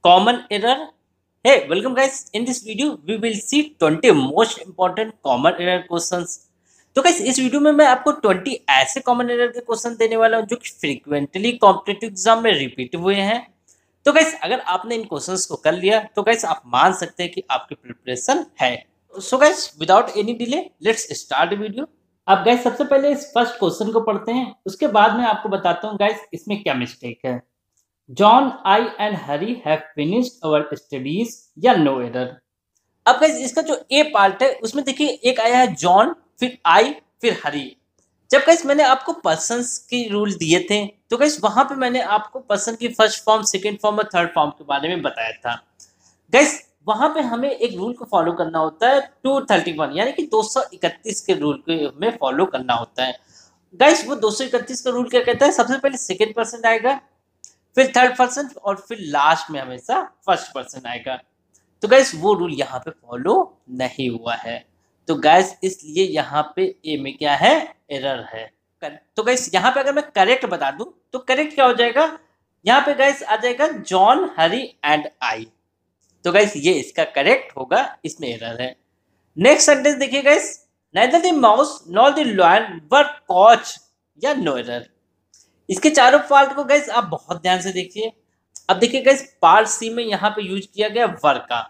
common error. Hey, welcome guys. In this video, we will see 20 most important common error questions. तो guys, इस video में मैं आपको 20 ऐसे कॉमन एरर के क्वेश्चन देने वाला हूं जो कि फ्रीक्वेंटली कॉम्पिटिटिव एग्जाम में रिपीट हुए हैं। तो गाइस, अगर आपने इन क्वेश्चंस को कर लिया तो गाइस आप मान सकते हैं कि आपकी प्रिपरेशन है। So guys, without any delay let's start video. अब गाइस सबसे पहले इस फर्स्ट क्वेश्चन को पढ़ते हैं, उसके बाद मैं आपको बताता हूँ गाइस इसमें क्या मिस्टेक है। John, I and Hari have finished our studies या नो एरर। अब गाइस इसका जो ए पार्ट है उसमें देखिए एक आया है जॉन, फिर आई, फिर हरी। जब गाइस मैंने आपको पर्सन्स के रूल दिए थे तो गाइस वहां पे मैंने आपको पर्सन की फर्स्ट फॉर्म, सेकंड फॉर्म और थर्ड फॉर्म के बारे में बताया था। गाइस वहां पे हमें एक रूल को फॉलो करना होता है 231 यानी कि 231 के रूल को हमें फॉलो करना होता है। गाइस वो 231 का रूल क्या कहता है, सबसे पहले सेकंड पर्सन आएगा, फिर थर्ड पर्सन और फिर लास्ट में हमेशा फर्स्ट पर्सन आएगा। तो गाइस वो रूल यहाँ पे फॉलो नहीं हुआ है, तो गाइस इसलिए यहाँ पे ए में क्या है, एरर है। तो गाइस यहाँ पे अगर मैं करेक्ट बता दूं तो करेक्ट क्या हो जाएगा, यहाँ पे गाइस आ जाएगा जॉन, हरी एंड आई। तो गाइस ये इसका करेक्ट होगा, इसमें एरर है। नेक्स्ट सेंटेंस देखिए guys, neither the mouse nor the lion were caught या नो एरर। इसके चारों पार्ट को गाइस आप बहुत ध्यान से देखिए। अब देखिए गाइस पार्ट सी में यहाँ पे यूज किया गया वर का,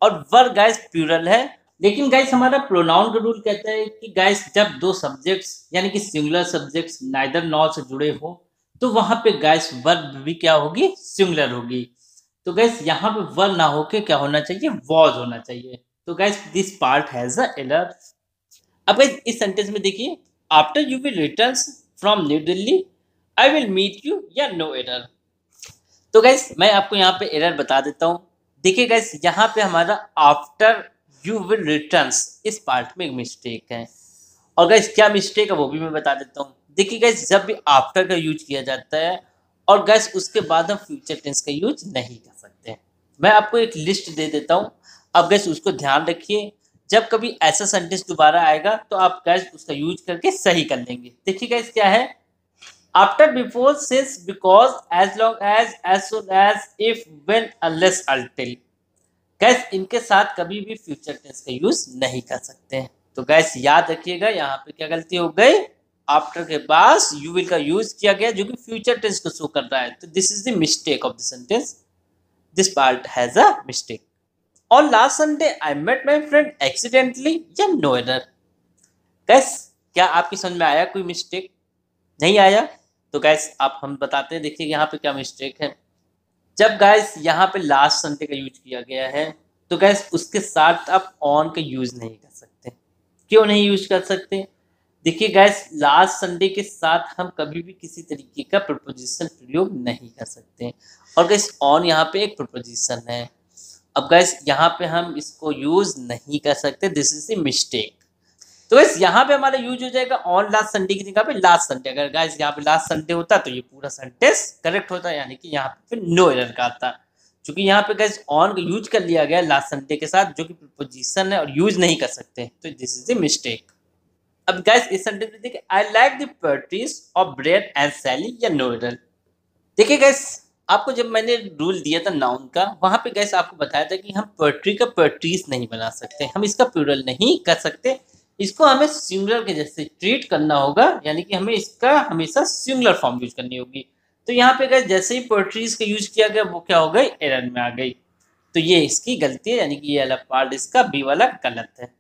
और वर गाइस प्लूरल है, लेकिन गाइस हमारा प्रोनाउन का रूल कहता है कि गाइस जब दो सब्जेक्ट्स यानी कि सिंगुलर सब्जेक्ट्स नाइदर नॉर से जुड़े हो तो वहां पे गाइस वर्ब भी क्या होगी, सिंगुलर होगी। तो गाइस यहाँ पे वर ना होके क्या होना चाहिए, वॉज होना चाहिए। तो guys this part has a error. अब गाइस इस सेंटेंस में देखिए, after you will return from New Delhi I will meet you या नो एरर। तो गाइस मैं आपको यहाँ पे एरर बता देता हूँ। देखिए गाइस यहाँ पे हमारा आफ्टर यू विल रिटर्न्स इस पार्ट में एक मिस्टेक है, और गाइस क्या मिस्टेक है वो भी मैं बता देता हूँ। देखिए गाइस जब भी आफ्टर का यूज किया जाता है और गाइस उसके बाद हम फ्यूचर टेंस का यूज नहीं कर सकते। मैं आपको एक लिस्ट दे देता हूँ, अब गाइस उसको ध्यान रखिए। जब कभी ऐसा सेंटेंस दोबारा आएगा तो आप गाइस उसका यूज करके सही कर लेंगे। देखिए गाइस क्या है, after, before, since, because, as long as soon as, if, when, unless, until. Guys इनके साथ कभी भी फ्यूचर टेंस का यूज नहीं कर सकते हैं। तो गैस याद रखिएगा यहाँ पे क्या गलती हो गई, आफ्टर के बाद यू विल का यूज किया गया जो कि फ्यूचर टेंस को शो कर रहा है। तो this is the mistake of the sentence, this part has a mistake. On last Sunday I met my friend accidentally या नो एरर। गैस क्या आपकी समझ में आया कोई मिस्टेक, नहीं आया? तो गैस आप हम बताते हैं, देखिए यहाँ पे क्या मिस्टेक है। जब गैस यहाँ पे लास्ट संडे का यूज किया गया है तो गैस उसके साथ आप ऑन का यूज नहीं कर सकते। क्यों नहीं यूज कर सकते, देखिए गैस लास्ट संडे के साथ हम कभी भी किसी तरीके का प्रपोजिशन प्रयोग नहीं कर सकते, और गैस ऑन यहाँ पे एक प्रपोजिशन है। अब गैस यहाँ पे हम इसको यूज नहीं कर सकते, दिस इज द मिस्टेक। तो गाइस यहाँ पे हमारा यूज हो जाएगा ऑन लास्ट संडे की जगह पे लास्ट संडे। अगर गाइस यहाँ पे लास्ट संडे होता तो ये पूरा सेंटेंस करेक्ट होता, यानी कि यहाँ पे फिर नो एरर का आता। क्योंकि यहाँ पे गाइस ऑन का यूज कर लिया गया लास्ट संडे के साथ जो कि प्रीपोजिशन है और यूज नहीं कर सकते, तो दिस इज द मिस्टेक। अब गाइस इस सेंटेंस में देखिए, I like the poetries of bread and Sally या नो एरर। देखिए गाइस आपको जब मैंने रूल दिया था नाउन का, वहां पे गाइस आपको बताया था कि हम पोएट्री का पोएट्रीज नहीं बना सकते, हम इसका प्लूरल नहीं कर सकते, इसको हमें सिंगुलर के जैसे ट्रीट करना होगा, यानी कि हमें इसका हमेशा सिंगुलर फॉर्म यूज करनी होगी। तो यहाँ पे गाइस जैसे ही पोएट्रीज का यूज किया गया वो क्या हो गई, एरर में आ गई। तो ये इसकी गलती है, यानी कि ये वाला पार्ट इसका बी वाला गलत है।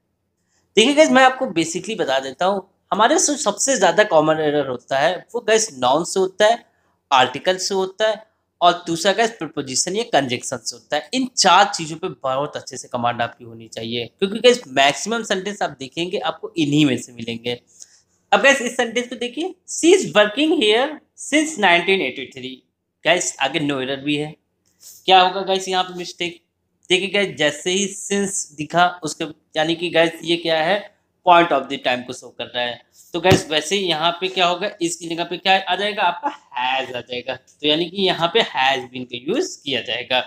देखिए गाइस मैं आपको बेसिकली बता देता हूँ, हमारे सबसे ज्यादा कॉमन एरर होता है वो गाइस नाउन से होता है, आर्टिकल से होता है, और दूसरा गाइस प्रीपोजिशन या कंजक्शन से होता है। इन चार चीजों पे बहुत अच्छे से कमांड आपकी होनी चाहिए, क्योंकि गाइस मैक्सिमम सेंटेंस आप देखेंगे आपको इन्हीं में से मिलेंगे। अब गाइस इस सेंटेंस पे देखिए, she is working here since 1983। Guys आगे नो एरर भी है, क्या होगा गाइस यहाँ पे मिस्टेक। देखिए गाइस जैसे ही सिंस दिखा उसके, यानी कि गाइस ये क्या है, पॉइंट ऑफ द टाइम को शो कर रहा है। तो गाइस वैसे ही यहाँ पे क्या होगा, इसकी जगह पे क्या आ जाएगा, आपका हैज आ जाएगा। तो यानी कि यहाँ पे हैज बीन का यूज किया जाएगा।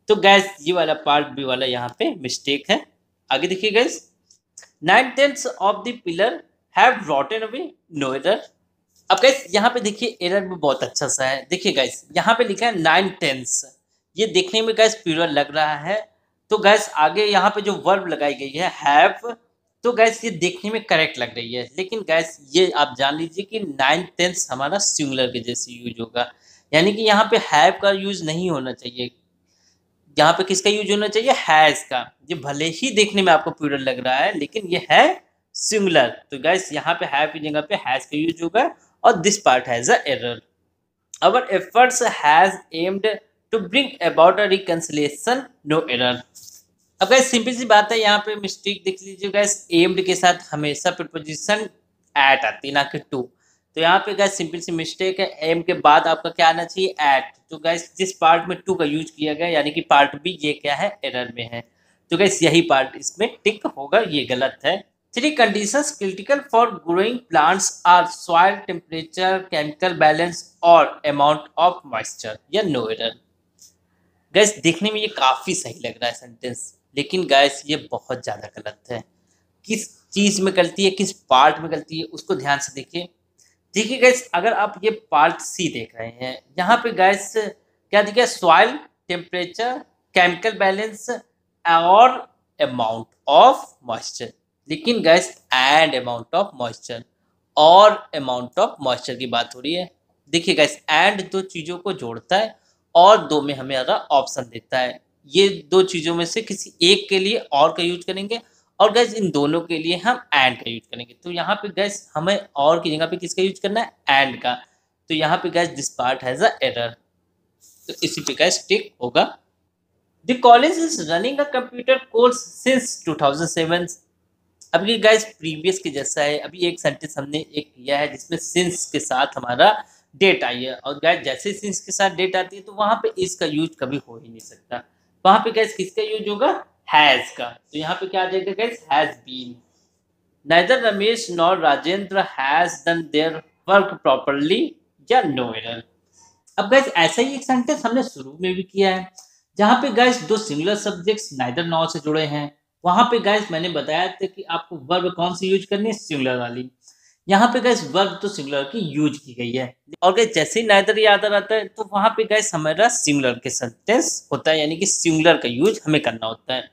तो गाइस ये वाला पार्ट भी वाला यहाँ पे मिस्टेक है। आगे देखिए guys, 9/10 of the pillar have rotten away, no error. अब गाइस यहाँ पे देखिए एरर भी बहुत अच्छा सा है। देखिए गाइस यहाँ पे लिखा है 9/10, ये देखने में गैस प्लूरल लग रहा है। तो गैस आगे यहाँ पे जो वर्ब लगाई गई है हैव, तो गैस ये देखने में करेक्ट लग रही है, लेकिन गैस ये आप जान लीजिए कि 9th 10th हमारा सिंगुलर के जैसे यूज होगा, यानी कि यहाँ पे हैव का यूज नहीं होना चाहिए। यहाँ पे किसका यूज होना चाहिए? हैज का। ये भले ही देखने में आपको प्लूरल लग रहा है, लेकिन ये है सिंगुलर। तो गाइस यहाँ पे हैव की जगह पे हैज का यूज होगा, और this part has a error. Our efforts has aimed to bring about a reconciliation, no error. अब गाइस सिंपल सी बात है, यहाँ पे मिस्टेक देख लीजिए गाइस, एम्ड के साथ हमेशा प्रीपोजिशन एट आती है, ना कि टू। तो यहाँ पे गाइस सिंपल सी मिस्टेक है, एम के बाद आपका क्या आना चाहिए? एट। तो गाइस जिस पार्ट में टू का यूज किया गया, यानी कि पार्ट बी, ये क्या है? एरर में है। तो गाइस यही पार्ट इसमें टिक होगा, ये गलत है। Three conditions critical for growing plants are soil temperature, chemical balance और अमाउंट ऑफ मॉइस्चर, या नो एरर। गाइस देखने में ये काफी सही लग रहा है सेंटेंस, लेकिन गाइस ये बहुत ज्यादा गलत है। किस चीज में गलती है, किस पार्ट में गलती है, उसको ध्यान से देखिए। देखिए गाइस, अगर आप ये पार्ट सी देख रहे हैं, यहाँ पे गाइस क्या दिया? सॉइल टेम्परेचर, केमिकल बैलेंस और अमाउंट ऑफ मॉइस्चर। लेकिन guys and amount of moisture, और अमाउंट ऑफ मॉइस्चर की बात हो रही है। देखिए गाइस, एंड दो चीज़ों को जोड़ता है और दो में हमें ऑप्शन देता है। ये दो चीज़ों में से किसी एक के लिए और का यूज करेंगे, और गैस इन दोनों के लिए हम एंड का यूज करेंगे। तो यहाँ पे गैस हमें और की जगह पे किसका यूज करना है? एंड का। तो यहाँ पे gas this part has a error, तो इसी पे गैस टिक होगा। The college is running a computer course since 2007। अब ये गैस प्रीवियस के जैसा है। अभी एक सेंटेंस हमने एक किया है जिसमें सिंस के साथ हमारा डेट आई है, और गैस जैसे सिंस के साथ डेट आती है तो वहाँ पे इसका यूज कभी हो ही नहीं सकता। वहाँ पे गैस किसका यूज होगा? हैज का। तो यहाँ पे क्या आ जाएगा guys? Has been. Neither Ramesh nor Rajendra has done their work properly, या नो एरर। अब गैस ऐसा ही एक सेंटेंस हमने शुरू में भी किया है, जहाँ पे गैस दो सिंगुलर सब्जेक्ट्स नाइदर नॉर से जुड़े हैं। वहां पे गैस मैंने बताया था कि आपको वर्ब कौन सी यूज करनी है? सिंगुलर वाली। यहाँ पे गैस वर्ब तो सिंगुलर की यूज की गई है, और गैस जैसे ही नाइदर याद आ जाता है तो वहां पे गैस हमारा सिंगुलर के सेंटेंस होता है, यानी कि सिंगुलर का यूज हमें करना होता है।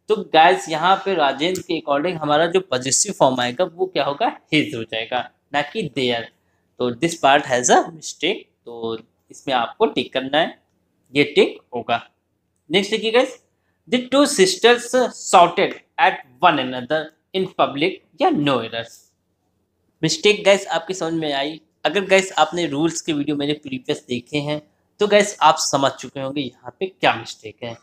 तो गैस यहाँ पे राजेंद्र के अकॉर्डिंग हमारा जो पॉजिटिव फॉर्म आएगा वो क्या होगा? हिज हो जाएगा, ना कि देयर। तो this part has a mistake, तो इसमें आपको टिक करना है, ये टिक होगा। नेक्स्ट देखिए guys, the two sisters shouted at one another in public, या नो एरर्स। मिस्टेक गैस आपकी समझ में आई? अगर गैस आपने रूल्स के वीडियो मेरे प्रीवियस देखे हैं तो गैस आप समझ चुके होंगे यहाँ पे क्या मिस्टेक है।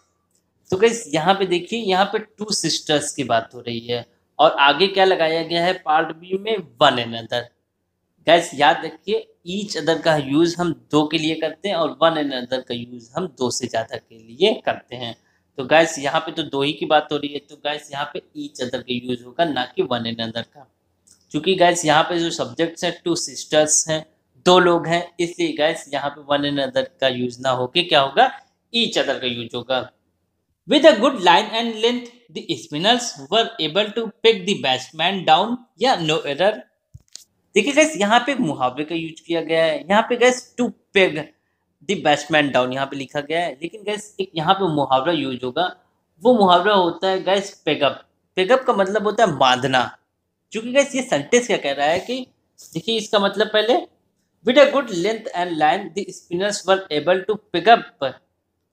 तो गैस यहाँ पे देखिए, यहाँ पे टू सिस्टर्स की बात हो रही है, और आगे क्या लगाया गया है पार्ट बी में? One another. गैस याद रखिए, ईच अदर का यूज हम दो के लिए करते हैं, और वन अनदर का यूज हम दो से ज़्यादा के लिए करते हैं। तो गैस यहाँ पे तो दो ही की बात हो रही है, तो गैस यहाँ पे ईच अदर का यूज होगा, ना कि वन अनदर का। क्योंकि गैस यहाँ पे जो सब्जेक्ट्स हैं टू सिस्टर्स हैं, दो लोग हैं, इसलिए गैस यहाँ पे वन अनदर का यूज ना होके क्या होगा? ईच अदर का यूज होगा। With a good line and length the spinners were able to pick the batsman down, या नो एरर। देखिए गैस यहाँ पे मुहावरे का यूज किया गया है। यहाँ पे guys to peg the batsman down यहाँ पे लिखा गया है, लेकिन गैस एक यहाँ पे मुहावरा यूज होगा। वो मुहावरा होता है गैस पेगअप। पेगअप का मतलब होता है बांधना। क्योंकि गैस ये सेंटेंस क्या कह रहा है कि देखिए इसका मतलब पहले, with a good length and line the spinners were able to pick up,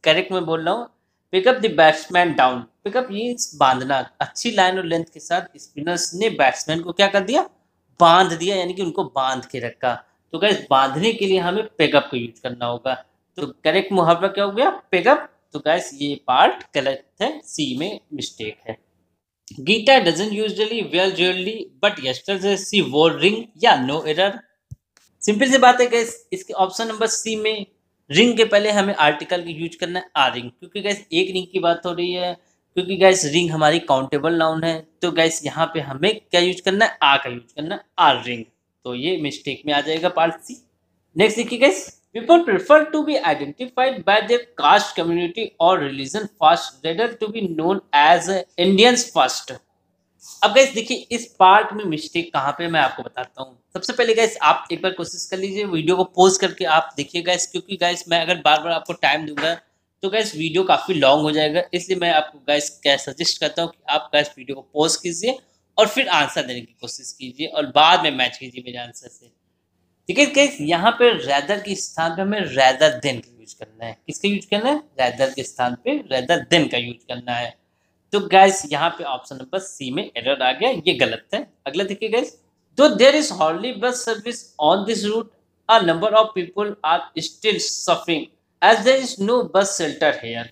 correct मैं बोल रहा हूँ, pick up the batsman down. Pick up means बांधना। अच्छी लाइन और लेंथ के साथ स्पिनर्स ने बैट्समैन को क्या कर दिया? बांध दिया, यानी कि उनको बांध के रखा। तो गैस बांधने के लिए हमें पेगअप का यूज करना होगा। तो करेक्ट मुहावरा क्या हो गया? पेगअप। तो गैस ये पार्ट गलत है, सी में मिस्टेक है। Geeta doesn't usually wear jewellery but yesterday she wore ring, या नो एरर। सिंपल सी बात है गैस, इसके ऑप्शन नंबर सी में रिंग के पहले हमें आर्टिकल का यूज करना है आ रिंग, क्योंकि गैस एक रिंग की बात हो रही है। क्योंकि गैस रिंग हमारी काउंटेबल नाउन है, तो गैस यहाँ पे हमें क्या यूज करना है? आ का यूज करना है, आर रिंग। तो ये मिस्टेक में आ जाएगा पार्ट सी। नेक्स्ट देखिए guys, people prefer to be identified by their caste, community और religion first rather to be known as Indians first. अब गैस देखिए इस पार्ट में मिस्टेक कहाँ पे, मैं आपको बताता हूँ। सबसे पहले गैस आप एक बार कोशिश कर लीजिए, वीडियो को पॉज करके आप देखिए गैस, क्योंकि गैस मैं अगर बार बार आपको टाइम दूंगा तो गैस वीडियो काफ़ी लॉन्ग हो जाएगा, इसलिए मैं आपको गैस क्या सजेस्ट करता हूँ कि आप गैस वीडियो को पॉज कीजिए और फिर आंसर देने की कोशिश कीजिए और बाद में मैच कीजिए मेरे आंसर से। ठीक है गैस, यहाँ पे रैदर के स्थान पे हमें रैदर देन का यूज करना है। किसका यूज करना है? रैदर के स्थान पे रैदर देन का यूज करना है। तो गैस यहाँ पे ऑप्शन नंबर सी में एरर आ गया, ये गलत है। अगला देखिए गैस, तो there is hardly bus service on this route, a number of people are still suffering as there is no bus shelter here.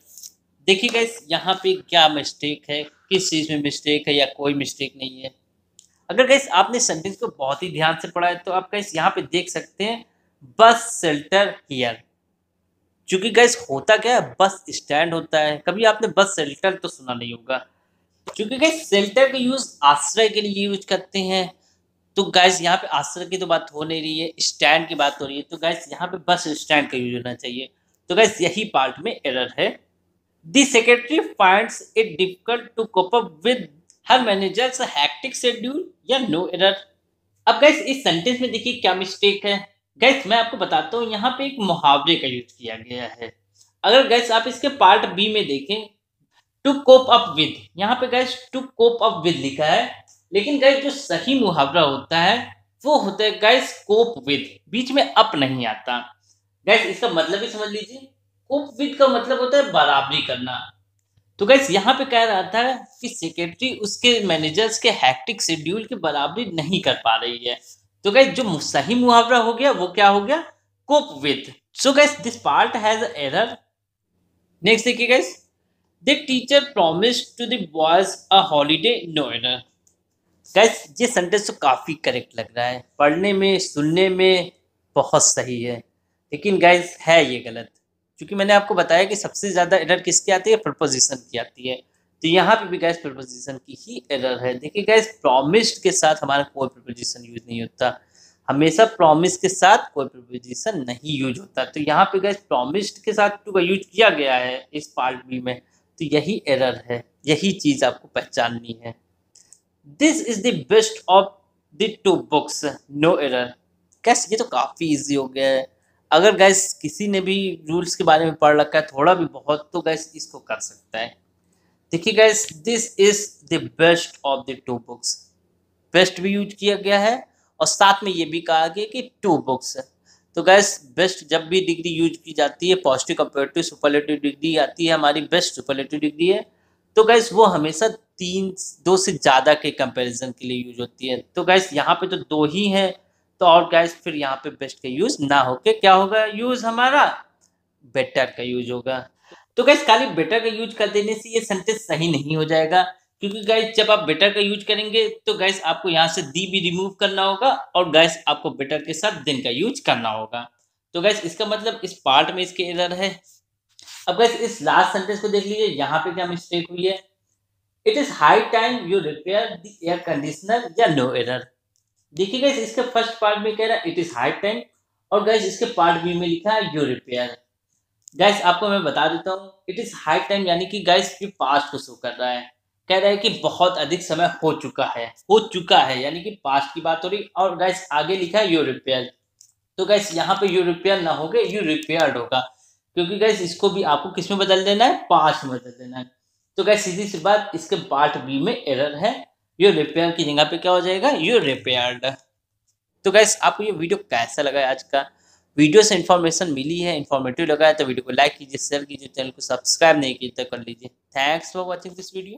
देखिए गैस, यहाँ पे क्या मिस्टेक है, किस चीज़ में मिस्टेक है या कोई मिस्टेक नहीं है। अगर गैस आपने सेंटेंस को बहुत ही ध्यान से पढ़ा है तो आप गैस यहाँ पे देख सकते हैं बस शेल्टर हियर। क्योंकि गैस होता क्या है, बस स्टैंड होता है, कभी आपने बस शेल्टर तो सुना नहीं होगा। क्योंकि गैस शेल्टर का यूज आश्रय के लिए यूज करते हैं, तो गैस यहाँ पे आश्रय की तो बात हो नहीं रही है, स्टैंड की बात हो रही है, तो गैस यहाँ पे बस स्टैंड का यूज होना चाहिए। तो गैस यही पार्ट में एरर है। The secretary finds it difficult to cope up with her manager's hectic schedule या नो एरर। अब गैस इस सेंटेंस में देखिए क्या मिस्टेक है। गैस मैं आपको बताता हूँ, यहाँ पे एक मुहावरे का यूज किया गया है। अगर गैस आप इसके पार्ट बी में देखें, टू कोप अप विद, यहाँ पे guys to cope up with लिखा है, लेकिन गैस जो सही मुहावरा होता है वो होता है गैस कोप विद, बीच में अप नहीं आता। गैस इसका मतलब ही समझ लीजिए, कोप विद का मतलब होता है बराबरी करना। तो गैस यहाँ पे कह रहा था कि सेक्रेटरी उसके मैनेजर्स के हैक्टिक शेड्यूल की बराबरी नहीं कर पा रही है। तो गैस जो सही मुहावरा हो गया वो क्या हो गया? Cope with. So guys this part has error. Next देखिए guys, the teacher promised to the boys a holiday, no error. Guys ये सेंटेंस तो काफी करेक्ट लग रहा है, पढ़ने में सुनने में बहुत सही है, लेकिन गैस है ये गलत। क्योंकि मैंने आपको बताया कि सबसे ज़्यादा एरर किसकी आती है? प्रपोजिशन की आती है। तो यहाँ पे भी गैस प्रपोजिशन की ही एरर है। देखिए गैस, प्रॉमिस्ड के साथ हमारा कोई प्रपोजिशन यूज नहीं होता, हमेशा प्रॉमिस के साथ कोई प्रपोजिशन नहीं यूज होता। तो यहाँ पे गैस प्रॉमिस्ड के साथ टू का यूज किया गया है इस पार्ट बी में, तो यही एरर है, यही चीज़ आपको पहचाननी है। This is the best of the two books, no error. Guys ये तो काफ़ी इजी हो गया है। अगर गैस किसी ने भी रूल्स के बारे में पढ़ रखा है थोड़ा भी बहुत, तो गैस इसको कर सकता है। देखिए gas, this is the best of the two books, best भी यूज किया गया है और साथ में ये भी कहा गया कि टू बुक्स। तो गैस बेस्ट जब भी डिग्री यूज की जाती है, पॉजिटिव कंपेरेटिव सुपरलेटिव डिग्री आती है हमारी, बेस्ट सुपरलेटिव डिग्री है, तो गैस वो हमेशा दो से ज़्यादा के कंपैरिजन के लिए यूज होती है। तो गैस यहाँ पे तो दो ही हैं, तो और गैस फिर यहाँ पे बेस्ट का यूज ना होके क्या होगा यूज? हमारा बेटर का यूज होगा। तो गैस खाली बेटर का यूज कर देने से ये सेंटेंस सही नहीं हो जाएगा, क्योंकि गैस जब आप बेटर का यूज करेंगे तो गैस आपको यहाँ से दी भी रिमूव करना होगा और गैस आपको बेटर के साथ देन का यूज करना होगा। तो गैस इसका मतलब इस पार्ट में इसके एरर है। अब गैस इस लास्ट सेंटेंस को देख लीजिए, यहाँ पे क्या मिस्टेक हुई है। It is high time you repair the air conditioner, या नो एरर। देखिए गैस इसके फर्स्ट पार्ट में कह रहा है इट इज हाई टाइम, और गैस इसके पार्ट बी में लिखा है यू रिपेयर। गैस आपको मैं बता देता हूँ, इट इज हाई टाइम यानी कि गैस ये पास्ट को शो कर रहा है, कह रहा है कि बहुत अधिक समय हो चुका है यानी कि पास्ट की बात हो रही, और गैस आगे लिखा है यू रिपेयर। तो गैस यहाँ पे यू रिपेयर ना होगा, यू रिपेयर्ड होगा, क्योंकि गैस इसको भी आपको किस में बदल देना है? पास्ट में बदल देना है। तो गैस सीधी सी बात, इसके पार्ट बी में एरर है, यू रिपेयर की जगह पे क्या हो जाएगा? You repaired. तो गैस आपको ये वीडियो कैसा लगा है? आज का वीडियो से इन्फॉर्मेशन मिली है, इन्फॉर्मेटिव लगा है तो वीडियो को लाइक कीजिए, शेयर कीजिए, चैनल को सब्सक्राइब नहीं किया तो कर लीजिए। Thanks for watching this video.